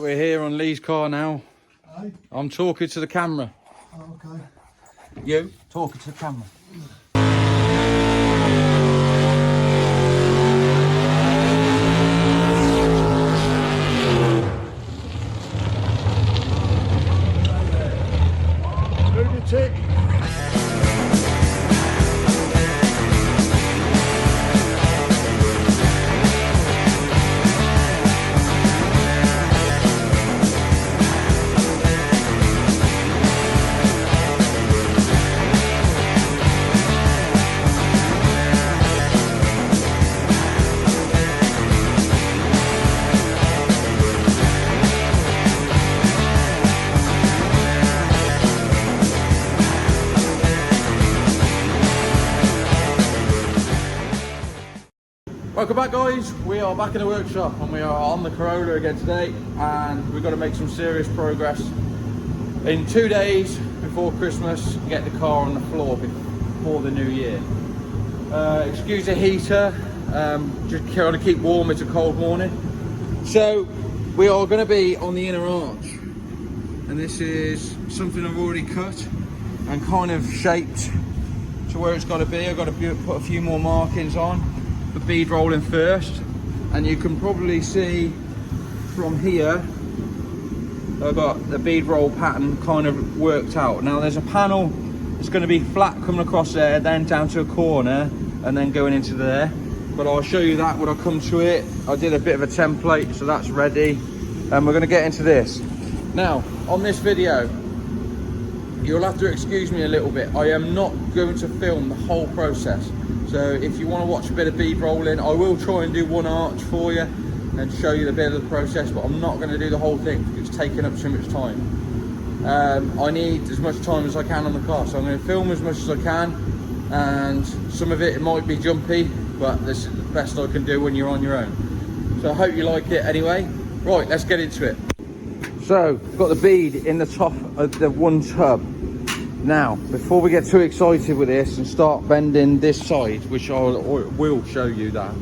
We're here on Lee's car now. Aye. I'm talking to the camera. Oh, okay. You talking to the camera. Lunatic. Welcome back, guys. We are back in the workshop and we are on the Corolla again today, and we've got to make some serious progress in 2 days before Christmas and get the car on the floor before the new year. Excuse the heater, just trying to keep warm. It's a cold morning. So we are going to be on the inner arch, and this is something I've already cut and kind of shaped to where it's got to be. I've got to put a few more markings on. The bead rolling first, and you can probably see from here I've got the bead roll pattern kind of worked out. Now there's a panel that's going to be flat coming across there, then down to a corner and then going into there, but I'll show you that when I come to it. I did a bit of a template, so that's ready, and we're going to get into this. Now on this video you'll have to excuse me a little bit. I am not going to film the whole process. So if you want to watch a bit of bead rolling, I will try and do one arch for you and show you a bit of the process, but I'm not going to do the whole thing because it's taking up too much time. I need as much time as I can on the car, so I'm going to film as much as I can, and some of it might be jumpy, but this is the best I can do when you're on your own. So I hope you like it anyway. Right, let's get into it. So, got the bead in the top of the one tub. Now, before we get too excited with this and start bending this side, which I will show you, that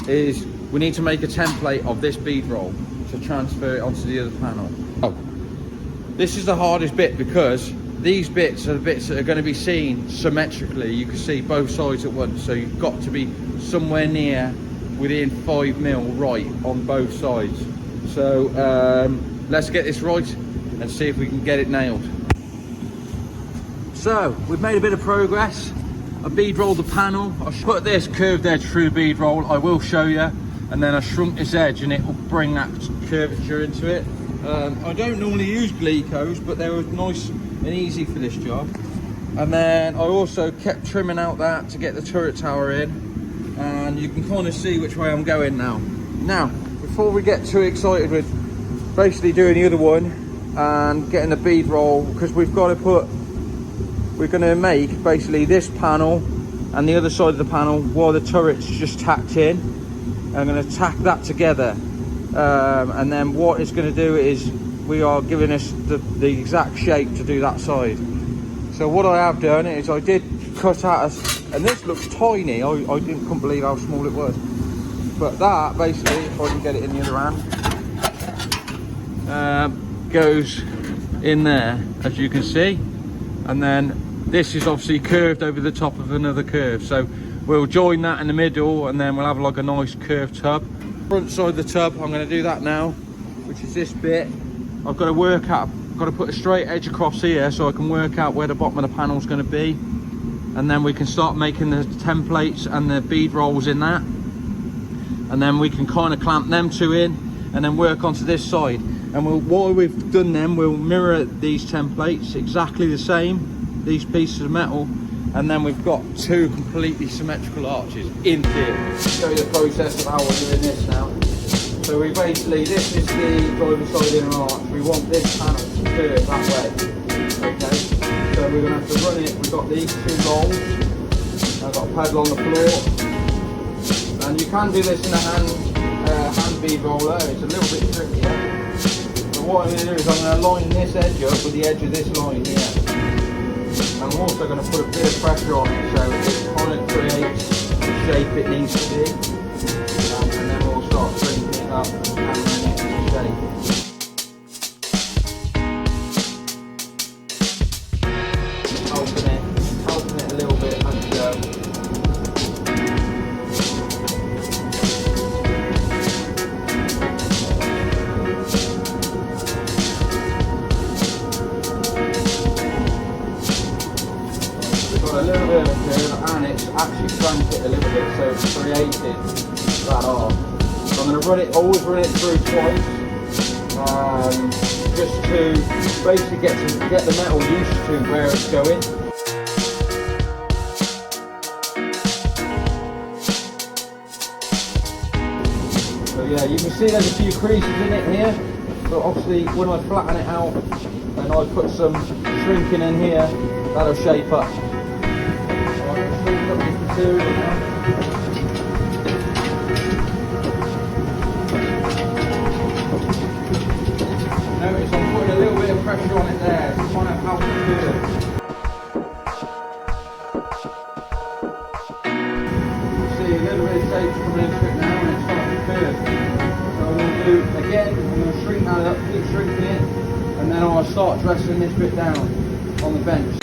is, we need to make a template of this bead roll to transfer it onto the other panel. Oh, this is the hardest bit because these bits are the bits that are going to be seen symmetrically. You can see both sides at once, so you've got to be somewhere near within 5mm right on both sides. So let's get this right and see if we can get it nailed. So we've made a bit of progress. I bead rolled the panel. I put this curved edge through the bead roll. I will show you, and then I shrunk this edge, and it will bring that curvature into it. I don't normally use Glicos, but they were nice and easy for this job. And then I also kept trimming out that to get the turret tower in, and you can kind of see which way I'm going now. Now, before we get too excited with basically doing the other one and getting the bead roll, because we've got to put, we're going to make basically this panel and the other side of the panel while the turret's just tacked in. I'm going to tack that together, and then what it's going to do is we are giving us the exact shape to do that side. So what I have done is I did cut out and this looks tiny. I couldn't believe how small it was, but that basically, if I can get it in the other hand, goes in there, as you can see, and then this is obviously curved over the top of another curve, so we'll join that in the middle and then we'll have like a nice curved tub. Front side of the tub, I'm going to do that now, which is this bit. I've got to work out, I've got to put a straight edge across here so I can work out where the bottom of the panel is going to be, and then we can start making the templates and the bead rolls in that, and then we can kind of clamp them two in and then work onto this side. And while we've done them, we'll mirror these templates exactly the same, these pieces of metal, and then we've got two completely symmetrical arches in theory. I'll show you the process of how we're doing this now. So we basically, this is the driver side inner arch. We want this panel to curve that way. Okay, so we're going to have to run it. We've got these two rolls. I've got a pedal on the floor, and you can do this in a hand bead roller. It's a little bit trickier. What I'm going to do is I'm going to line this edge up with the edge of this line here. I'm also going to put a bit of pressure on it so it kind of creates the shape it needs to be. And then we'll start bringing it up and bringing it into shape. actually crank it a little bit so it's created that arc. So I'm going to always run it through twice, just to basically get the metal used to where it's going. So yeah, you can see there's a few creases in it here, but obviously when I flatten it out and I put some shrinking in here, that'll shape up. So I'm going to shrink up this material now. Notice I'm putting a little bit of pressure on it there to kind of help it curve. You see a little bit of shape coming into it now and it's starting to curve. So I'm going to do, again, I'm going to shrink that up, keep shrinking it, and then I'll start dressing this bit down on the bench.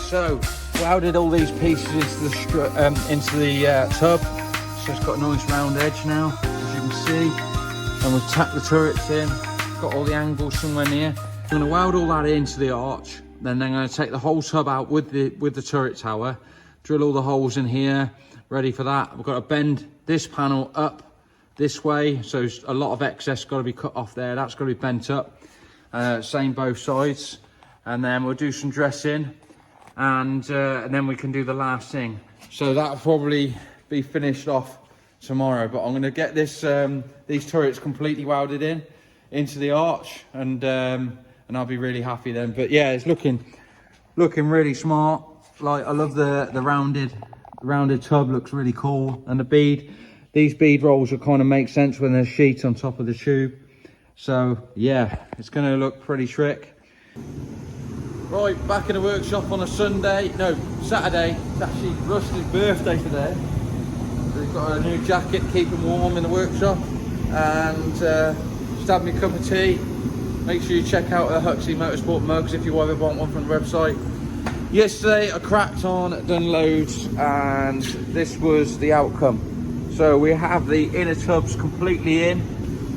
So welded all these pieces into the tub, so it's got a nice round edge now, as you can see, and we've tacked the turrets in, got all the angles somewhere near. I'm going to weld all that into the arch, then I'm going to take the whole tub out with the turret tower, drill all the holes in here, ready for that. We've got to bend this panel up this way, so a lot of excess got to be cut off there, that's got to be bent up, same both sides, and then we'll do some dressing. And then we can do the last thing. So that'll probably be finished off tomorrow. But I'm going to get this these turrets completely welded into the arch, and I'll be really happy then. But yeah, it's looking really smart. Like I love the rounded tub, looks really cool. And these bead rolls will kind of make sense when there's sheet on top of the tube. So yeah, it's going to look pretty trick. Right, back in the workshop on a Saturday. It's actually Rusty's birthday today. So we've got a new jacket, keep him warm in the workshop, and just have me a cup of tea. Make sure you check out the Huxley Motorsport mugs if you ever want one from the website. Yesterday I cracked on, done loads, and this was the outcome. So we have the inner tubs completely in.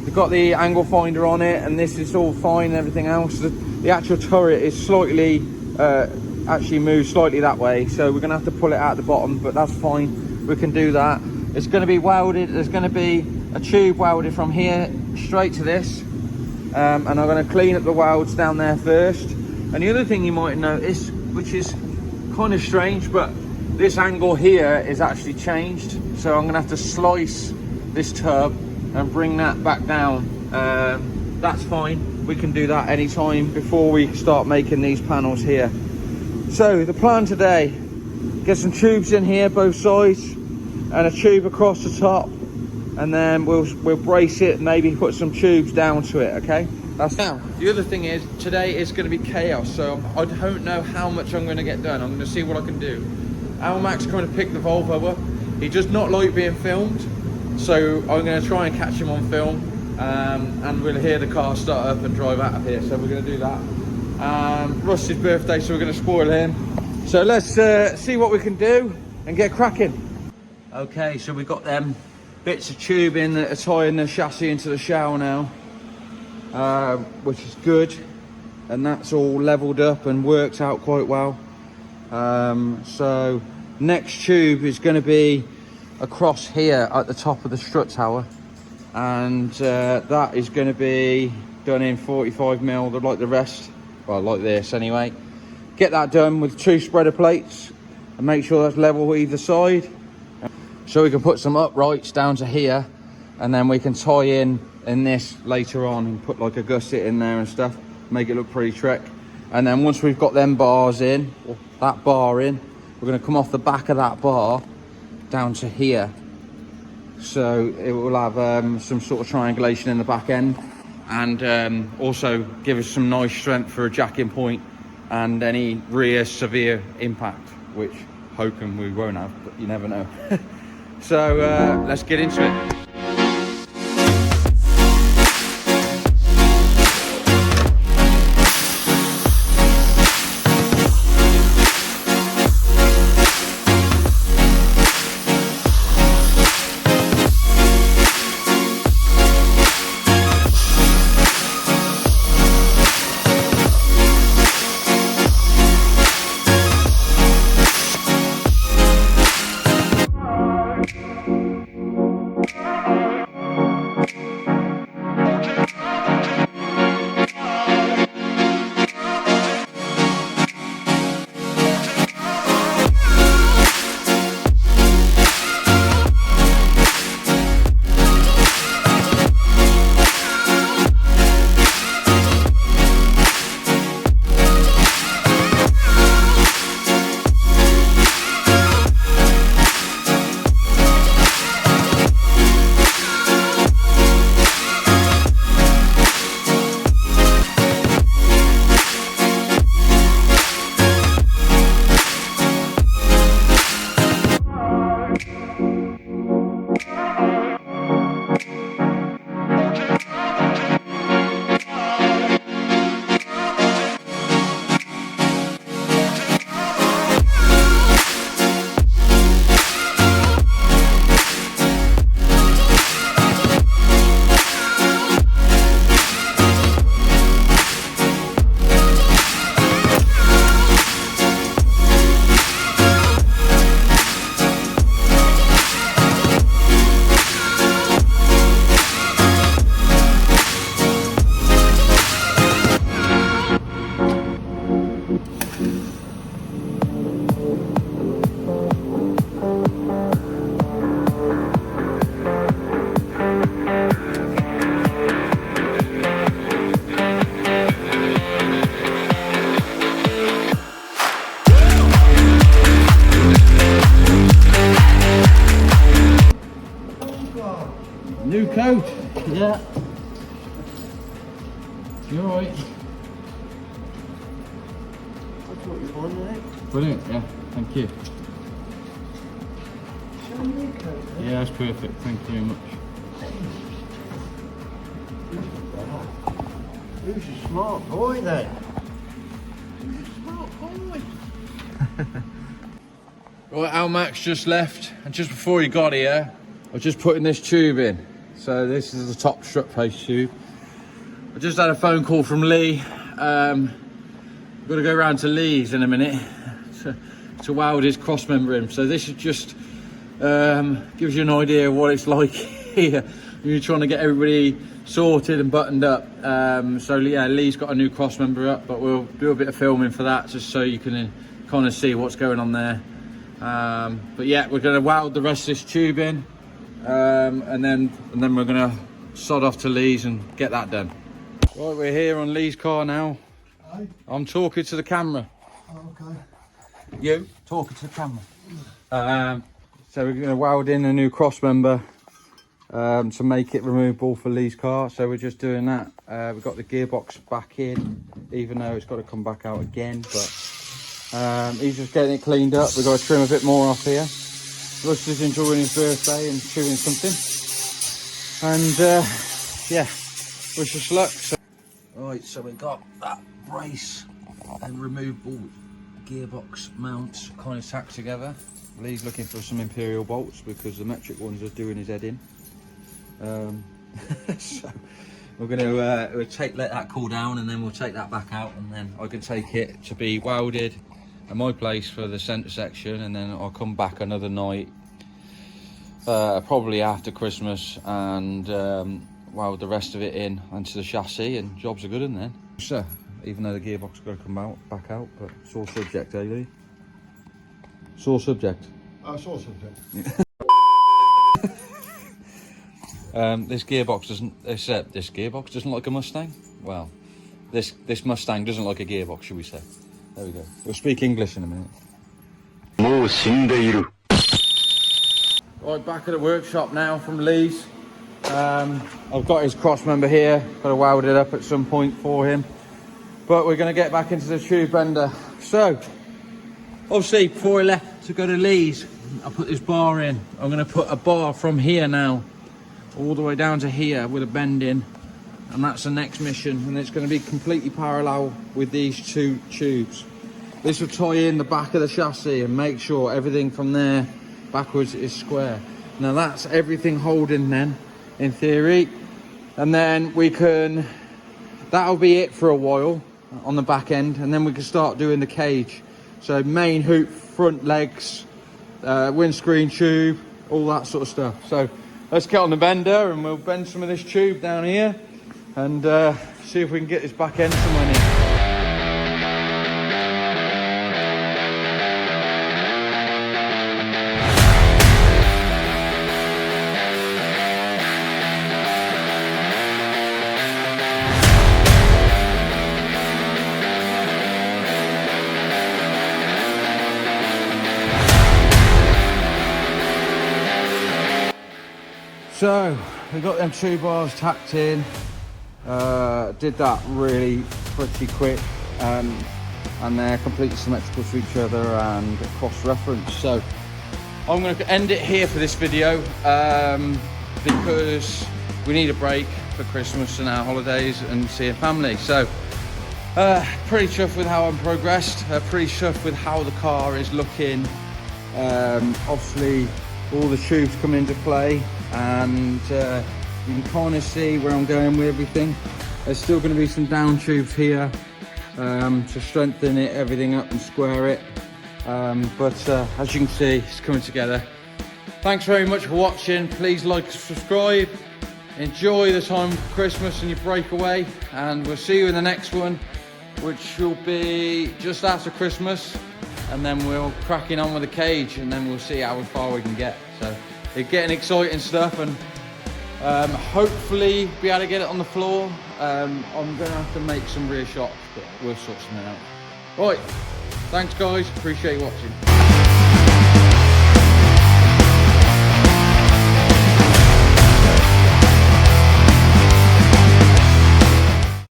We've got the angle finder on it, and this is all fine and everything else. The actual turret is slightly, actually moves slightly that way, so we're going to have to pull it out the bottom, but that's fine, we can do that. It's going to be welded, there's going to be a tube welded from here straight to this, and I'm going to clean up the welds down there first. And the other thing you might notice, which is kind of strange, but this angle here is actually changed, so I'm gonna have to slice this tub and bring that back down. That's fine, we can do that anytime before we start making these panels here. So the plan today, get some tubes in here both sides and a tube across the top, and then we'll brace it, maybe put some tubes down to it. Okay, that's now. The other thing is, today is going to be chaos, so I don't know how much I'm going to get done. I'm going to see what I can do. Almac's going to pick the Volvo up. He does not like being filmed, so I'm going to try and catch him on film, and we'll hear the car start up and drive out of here, so we're going to do that. Russ's birthday, so we're going to spoil him. So let's see what we can do and get cracking. Okay, so we've got them bits of tubing that are tying the chassis into the shell now, which is good, and that's all leveled up and works out quite well. So next tube is going to be across here at the top of the strut tower, and that is going to be done in 45mm, like the rest, well, like this anyway. Get that done with 2 spreader plates and make sure that's level either side, so we can put some uprights down to here, and then we can tie in this later on and put like a gusset in there and stuff, make it look pretty Trek. And then once we've got them bars in, or that bar in, we're going to come off the back of that bar down to here, so it will have some sort of triangulation in the back end, and also give us some nice strength for a jacking point and any rear severe impact, which hoping we won't have, but you never know. So let's get into it. New coat. Yeah. You alright? That's what you want, isn't it? Brilliant, yeah. Thank you. Show me your coat, eh? Yeah, that's perfect. Thank you very much. Who's a smart boy then? Who's a smart boy? Right, Al Max just left, and just before he got here, I was just putting this tube in. So this is the top strut face tube. I just had a phone call from Lee. I've got to go round to Lee's in a minute to weld his crossmember in. So this is just gives you an idea of what it's like here. You're trying to get everybody sorted and buttoned up. So yeah, Lee's got a new crossmember up, but we'll do a bit of filming for that just so you can kind of see what's going on there. But yeah, we're going to weld the rest of this tube in, and then we're going to sod off to Lee's and get that done. Right, we're here on Lee's car now. Aye. I'm talking to the camera. Oh, okay. You talking to the camera. So we're going to weld in a new crossmember to make it removable for Lee's car. So we're just doing that. We've got the gearbox back in, even though it's got to come back out again. But he's just getting it cleaned up. We've got to trim a bit more off here. Rusty's enjoying his birthday and chewing something. And yeah, wish us luck. Right, so we got that brace and removable gearbox mounts kind of tacked together. Lee's looking for some imperial bolts because the metric ones are doing his head in. So we're going to let that cool down, and then we'll take that back out, and then I can take it to be welded at my place for the centre section, and then I'll come back another night, probably after Christmas, and weld the rest of it in onto the chassis, and jobs are good in then. So, even though the gearbox has got to come back out, but it's all subject, eh, Lee? It's all subject. It's all subject. This gearbox doesn't like a Mustang. Well, this Mustang doesn't like a gearbox, should we say? There we go. We'll speak English in a minute. Right, back at the workshop now from Lee's. I've got his crossmember here. Got to weld it up at some point for him. But we're going to get back into the tube bender. So, obviously, before I left to go to Lee's, I put this bar in. I'm going to put a bar from here now, all the way down to here with a bend in. And that's the next mission. And it's going to be completely parallel with these two tubes. This will tie in the back of the chassis and make sure everything from there backwards is square. Now that's everything holding then, in theory. And then that'll be it for a while on the back end, and then we can start doing the cage. So main hoop, front legs, windscreen tube, all that sort of stuff. So let's get on the bender and we'll bend some of this tube down here and see if we can get this back end somewhere near. So we got them two bars tacked in, did that really pretty quick, and they're completely symmetrical to each other and cross-reference. So I'm going to end it here for this video because we need a break for Christmas and our holidays and seeing family. So pretty chuffed with how I'm progressed, pretty chuffed with how the car is looking. Obviously all the tubes come into play, and you can kind of see where I'm going with everything. There's still going to be some down tubes here to strengthen it, everything up and square it, but as you can see, it's coming together. Thanks very much for watching. Please like and subscribe. Enjoy the time for Christmas and your breakaway, and we'll see you in the next one, which will be just after Christmas, and then we'll cracking on with the cage, and then we'll see how far we can get. So it's getting exciting stuff, and hopefully be able to get it on the floor. I'm going to have to make some rear shots, but we'll sort something out. Right, thanks guys, appreciate you watching.